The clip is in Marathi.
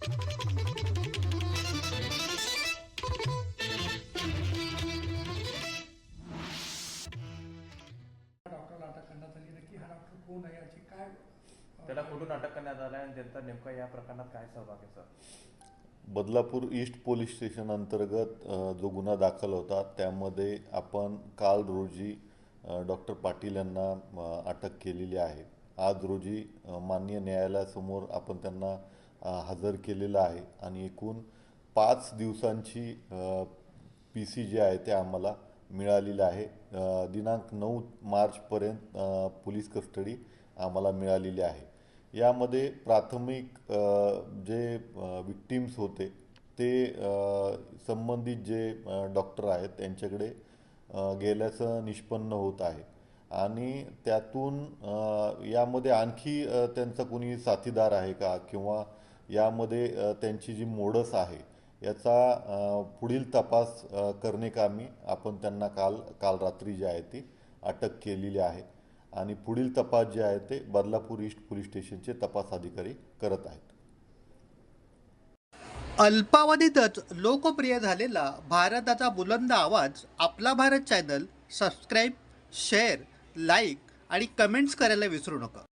डॉक्टरला अटक करण्यात आली. नक्की हा डॉक्टर कोण आहे याची काय त्याला कुठून अटक करण्यात आलं आणि त्यांचा नेमका या प्रकरणात काय सहभाग आहे sir? Badlapur east police station अंतर्गत जो गुन्हा दाखल होता त्यामध्ये आपण काल रोजी डॉक्टर पाटील यांना अटक केलेली आहे. आज रोजी माननीय न्यायालयासमोर आपण त्यांना हजर केलेलं आहे आणि एकूण 5 दिवसांची PC जे आहे ते आम्हाला मिळालेलं आहे. दिनांक 9 मार्चपर्यंत पोलीस कस्टडी आम्हाला मिळालेली आहे. यामध्ये प्राथमिक जे विक्टिम्स होते ते संबंधित जे डॉक्टर आहेत त्यांच्याकडे गेल्याचं निष्पन्न होत आहे आणि त्यातून यामध्ये आणखी त्यांचा कोणी साथीदार आहे का किंवा यामध्ये त्यांची जी मोडस आहे याचा पुढील तपास करण्याकामी आपण त्यांना काल रात्री जी आहे ती अटक केलेली आहे आणि पुढील तपास जे आहे ते बदलापूर ईस्ट पोलीस स्टेशनचे तपास अधिकारी करत आहेत. अल्पावधीतच लोकप्रिय झालेला भारताचा बुलंद आवाज आपला Bharat channel subscribe, share, like आणि कमेंट्स करायला विसरू नका.